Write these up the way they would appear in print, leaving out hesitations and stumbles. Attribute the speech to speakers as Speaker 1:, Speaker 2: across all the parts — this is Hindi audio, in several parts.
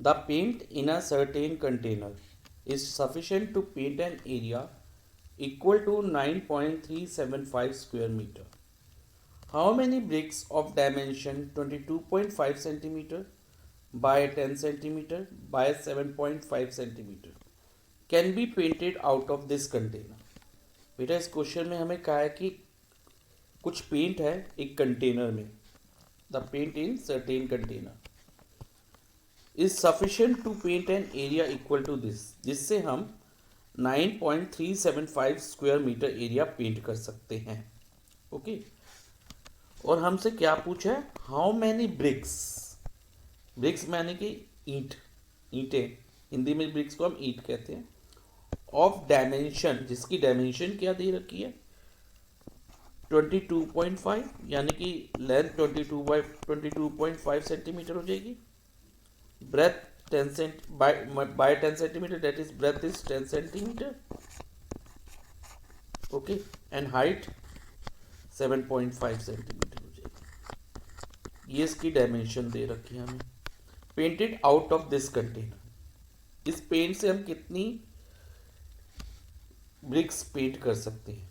Speaker 1: The paint in a certain container is sufficient to paint an area equal to 9.375 square meter. How many bricks of dimension 22.5 centimeter by 10 centimeter by 7.5 centimeter can be painted out of this container? बेटा इस क्वेश्चन में हमें कहा है कि कुछ पेंट है एक कंटेनर में. The paint in certain container is sufficient to paint an area equal to this, जिससे हम 9.375 स्क्वायर मीटर एरिया पेंट कर सकते हैं. ओके और हमसे क्या पूछा है, हाउ मैनी ब्रिक्स. ब्रिक्स माने कि ईंट, ईंटें, हिंदी में ब्रिक्स को हम ईंट कहते हैं, ऑफ डायमेंशन, जिसकी डायमेंशन क्या दे रखी है 22.5, यानी कि लेंथ 22.5 सेंटीमीटर हो जाएगी, breadth 10 cent by 10 centimetre, that is breadth is 10 centimetre. Okay and height 7.5 centimetre हो जाएगी. ये इसकी डायमेंशन दे रखी है हमें. Painted out of this container, इस पेंट से हम कितनी ब्रिक्स पेंट कर सकते हैं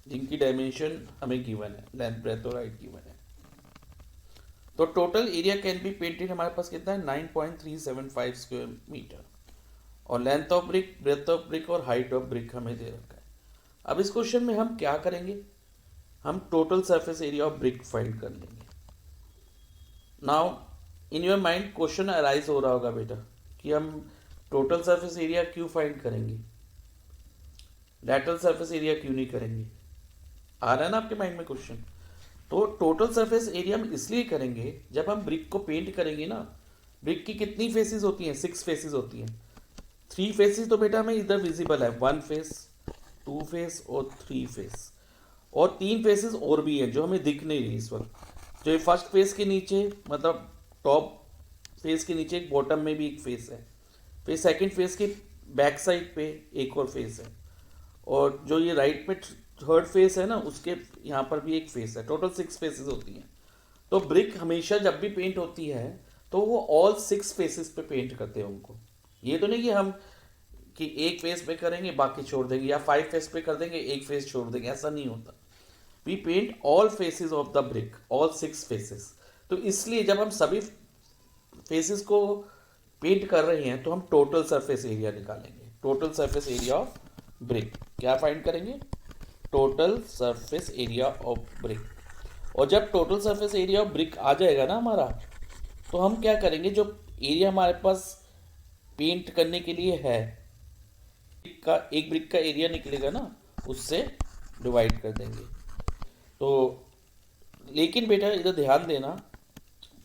Speaker 1: जिनकी डायमेंशन हमें गिवन है, लेंथ ब्रेथ और हाइट गिवन है. तो total area can be painted हमारे पास कितना है 9.375 स्क्वायर मीटर, और length of brick, breadth of brick और हाइट ऑफ ब्रिक हमें दे रखा है. अब इस क्वेश्चन में हम क्या करेंगे, हम total surface area of brick find कर लेंगे. Now in your mind question arise हो रहा होगा बेटा कि हम टोटल सरफेस एरिया क्यों फाइंड करेंगे, लैटरल सरफेस एरिया क्यों नहीं करेंगे. आ रहा है ना आपके माइंड में क्वेश्चन. तो टोटल सरफेस एरिया हम इसलिए करेंगे, जब हम ब्रिक को पेंट करेंगे ना, ब्रिक की कितनी फेसेस होती हैं, 6 फेसेस होती हैं. 3 फेसेस तो बेटा हमें इधर विजिबल है, 1 फेस, 2 फेस और 3 फेस, और 3 फेसेस और भी हैं जो हमें दिख नहीं रही इस वक्त. जो फर्स्ट फेस के नीचे, मतलब टॉप फेस के नीचे एक बॉटम में भी एक फेस है, फिर सेकंड फेस के बैक साइड पे एक और फेस है, और जो ये राइट पे थर्ड फेस है ना, उसके यहाँ पर भी एक फेस है. टोटल 6 फेसेस होती हैं. तो ब्रिक हमेशा जब भी पेंट होती है तो वो ऑल 6 फेसेस पे पेंट करते हैं उनको. ये तो नहीं कि हम कि एक फेस पे करेंगे बाकी छोड़ देंगे, या 5 फेस पे कर देंगे एक फेस छोड़ देंगे, ऐसा नहीं होता. We paint all faces of the brick, all 6 faces. तो इसलिए जब हम सभी फेसेस को पेंट कर रहे हैं तो हम टोटल सरफेस एरिया निकालेंगे. Total surface area of brick क्या फाइंड करेंगे, total surface area of brick. और जब total surface area of brick आ जाएगा ना हमारा, तो हम क्या करेंगे, जो एरिया हमारे पास पेंट करने के लिए है, एक ब्रिक का एरिया निकलेगा ना, उससे डिवाइड कर देंगे. तो लेकिन बेटा इधर ध्यान देना,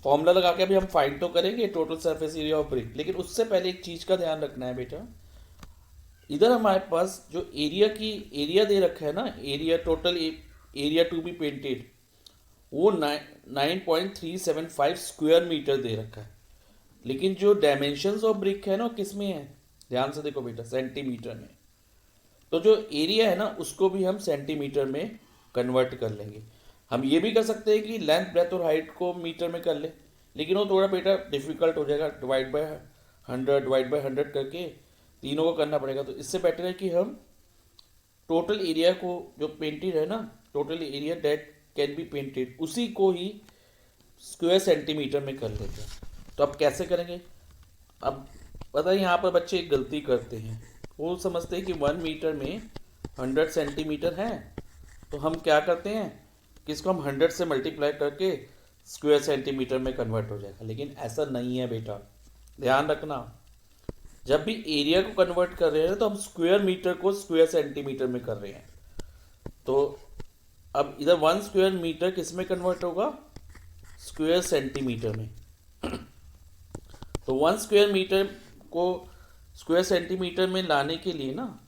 Speaker 1: फॉर्मूला लगा के अभी हम फाइंड तो करेंगे total surface area of brick, लेकिन उससे पहले एक चीज़ का ध्यान रखना है बेटा. इधर हमारे पास जो एरिया दे रखा है ना, area total area to be painted, वो 9.375 स्क्वायर मीटर दे रखा है. लेकिन जो डायमेंशंस ऑफ ब्रिक है ना, किस में है, ध्यान से देखो बेटा, सेंटीमीटर में. तो जो एरिया है ना उसको भी हम सेंटीमीटर में कन्वर्ट कर लेंगे. हम ये भी कर सकते हैं कि लेंथ ब्रेथ और हाइट को मीटर में कर ले, लेकिन वो थोड़ा बेटा डिफिकल्ट हो जाएगा. डिवाइड बाय 100 करके तीनों को करना पड़ेगा. तो इससे बेटर है कि हम टोटल एरिया को, जो पेंटेड है ना, total area that can be painted, उसी को ही स्क्वायर सेंटीमीटर में कर लेते हैं. तो अब कैसे करेंगे, अब पता है यहाँ पर बच्चे एक गलती करते हैं, वो समझते हैं कि 1 मीटर में 100 सेंटीमीटर है, तो हम क्या करते हैं कि इसको हम 100 से मल्टीप्लाई करके स्क्वायर सेंटीमीटर में कन्वर्ट हो जाएगा. लेकिन ऐसा नहीं है बेटा, ध्यान रखना. जब भी एरिया को कन्वर्ट कर रहे हैं तो हम स्क्वायर मीटर को स्क्वायर सेंटीमीटर में कर रहे हैं. तो अब इधर 1 स्क्वायर मीटर किस में कन्वर्ट होगा, स्क्वायर सेंटीमीटर में. तो 1 स्क्वायर मीटर को स्क्वायर सेंटीमीटर में लाने के लिए ना,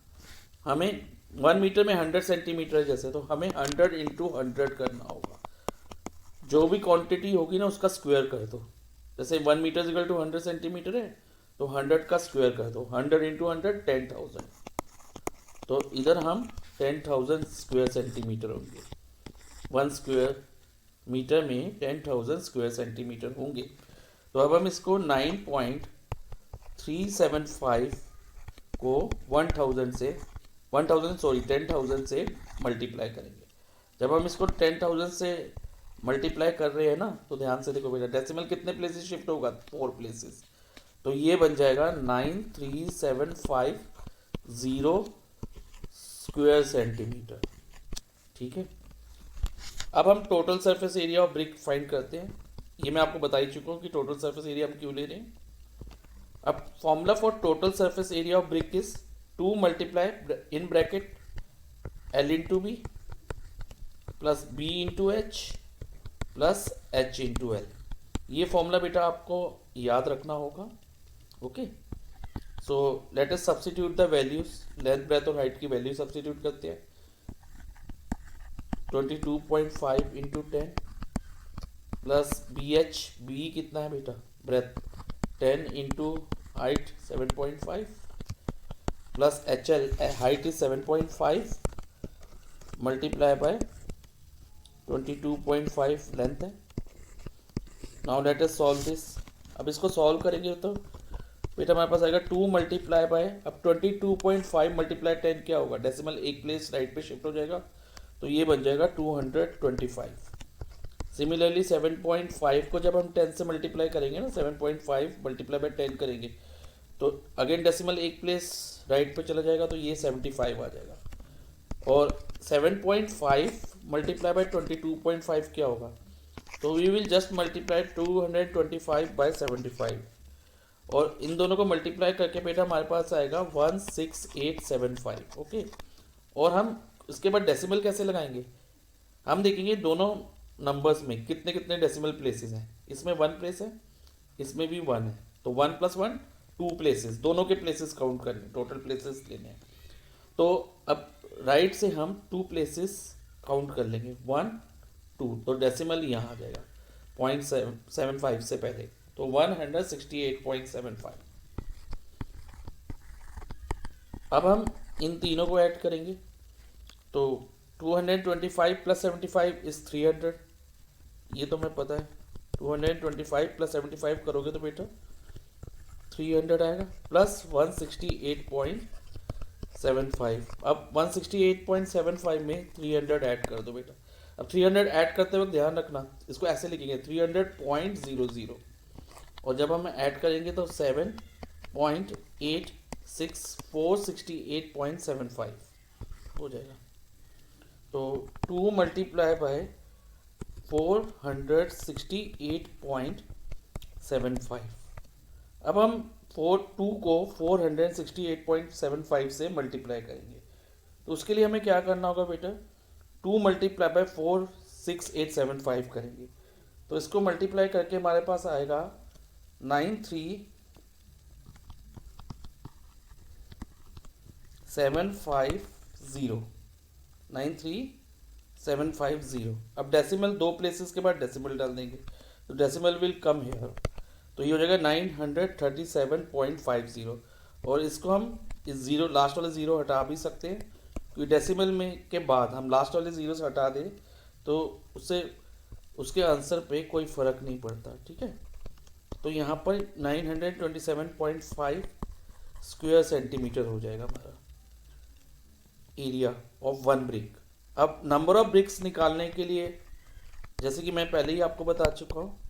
Speaker 1: हमें 1 मीटर में 100 सेंटीमीटर जैसे, तो हमें 100 इंटू 100 करना होगा. जो भी क्वांटिटी होगी ना उसका स्क्वायर कर दो. जैसे 1 मीटर इक्वल टू 100 सेंटीमीटर है, तो 100 का स्क्वायर कर दो. 100 इंटू 100 10,000. तो इधर हम 10,000 स्क्वायर सेंटीमीटर होंगे. 1 स्क्वायर मीटर में 10,000 स्क्वायर सेंटीमीटर होंगे. तो अब हम इसको 9.375 375 को 1000 से 10,000 से मल्टीप्लाई करेंगे। जब हम इसको 10,000 से मल्टीप्लाई कर रहे हैं ना, तो ध्यान से देखो बेटा, डेसिमल कितने प्लेसेस शिफ्ट होगा? 4 प्लेसेस। तो ये बन जाएगा 93750 स्क्वायर सेंटीमीटर। ठीक है, अब हम total surface area of brick find करते हैं। ये मैं आपको बता ही चुका हूँ कि टोटल सरफेस एरिया हम क्यों ले रहे हैं। अब formula for total surface area of brick is 2 multiply in bracket L into B plus B into H plus H into L. ये फॉर्मूला बेटा आपको याद रखना होगा। Okay, so let us substitute the values. Length breadth और हाइट की वैल्यू सब्स्टिट्यूट करते हैं। 22.5 into 10 plus B H, B कितना है बेटा? Breadth 10 into height 7.5 plus H L, height is 7.5 multiply by 22.5 length है। Now let us solve this. अब इसको सॉल्व करेंगे तो बेटा हमारे पास आएगा 2 मल्टीप्लाई बाय, अब 22.5 मल्टीप्लाई 10 क्या होगा? डेसिमल एक प्लेस राइट पे शिफ्ट हो जाएगा, तो ये बन जाएगा 225। सिमिलरली 7.5 को जब हम 10 से मल्टीप्लाई करेंगे ना, 7.5 मल्टीप्लाई बाय 10 करेंगे तो अगेन डेसिमल एक प्लेस राइट पे चला जाएगा, तो ये 75 आ जाएगा। और 7.5 मल्टीप्लाई बाय 22.5 क्या होगा? तो we will just multiply 225 by 75 और इन दोनों को मल्टीप्लाई करके बेटा हमारे पास आएगा 16875। ओके, और हम इसके बाद डेसिमल कैसे लगाएंगे? हम देखेंगे दोनों नंबर्स में कितने कितने डेसिमल प्लेसेस हैं। इसमें 1 प्लेस है, इसमें भी 1 है, तो 1 + 1 2 प्लेसेस, दोनों के प्लेसेस काउंट करने, टोटल प्लेसेस लेने हैं। तो अब राइट से हम 2 प्लेसेस काउंट कर लेंगे, 1 2, तो डेसिमल यहाँ आ जाएगा 0.75 से पहले, तो 168.75। अब हम इन तीनों को ऐड करेंगे, तो 225 + 75 इज 300, ये तो मैं पता है। 225 + 75 करोगे तो बेटा 300 आएगा, प्लस 168.75। अब 168.75 में 300 ऐड कर दो बेटा। अब 300 ऐड करते वक्त ध्यान रखना, इसको ऐसे लिखेंगे 300.00, और जब हम ऐड करेंगे तो 7.86468.75 हो जाएगा। तो 2 मल्टीप्लाई बाय 468.75। अब हम 2 को 468.75 से मल्टीप्लाई करेंगे, तो उसके लिए हमें क्या करना होगा बेटा? 2 मल्टीप्लाई बाय 46875 करेंगे, तो इसको मल्टीप्लाई करके हमारे पास आएगा 93750। अब डेसिमल 2 प्लेसेस के बाद डेसिमल डाल देंगे, तो डेसिमल विल कम हियर, तो ये हो जाएगा 937.50। और इसको हम इस ज़ीरो, लास्ट वाले ज़ीरो हटा भी सकते हैं, क्योंकि डेसिमल में के बाद हम लास्ट वाले ज़ीरो से हटा दें तो उससे उसके आंसर पे कोई फ़र्क नहीं पड़ता। ठीक है, तो यहाँ पर 927.5 स्क्वायर सेंटीमीटर हो जाएगा हमारा एरिया ऑफ 1 ब्रिक। अब नंबर ऑफ ब्रिक्स निकालने के लिए, जैसे कि मैं पहले ही आपको बता चुका हूँ,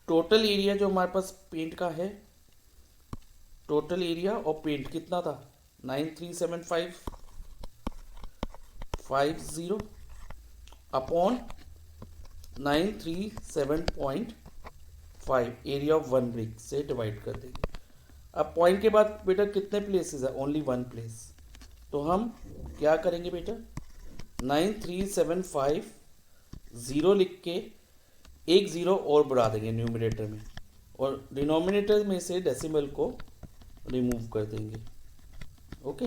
Speaker 1: टोटल एरिया जो हमारे पास पेंट का है, टोटल एरिया और पेंट कितना था? 93750 अपॉन 937.5 एरिया ऑफ 1 ब्रिक से डिवाइड कर देंगे। अब पॉइंट के बाद बेटा कितने प्लेसेस है? ओनली 1 प्लेस, तो हम क्या करेंगे बेटा? 93750 लिख के एक ज़ीरो और बढ़ा देंगे न्यूमरेटर में, और डिनोमिनेटर में से डेसिमल को रिमूव कर देंगे। ओके,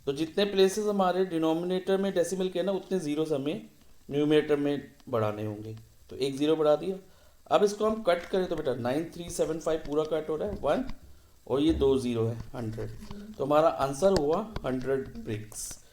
Speaker 1: तो जितने प्लेसेस हमारे डिनोमिनेटर में डेसिमल के ना, उतने ज़ीरोस हमें न्यूमरेटर में बढ़ाने होंगे, तो एक ज़ीरो बढ़ा दिया। अब इसको हम कट करें तो बेटा 9375 पूरा कट हो रहा है 1, और ये 2 ज़ीरो है 100, तो हमारा आंसर हुआ 100 ब्रिक्स।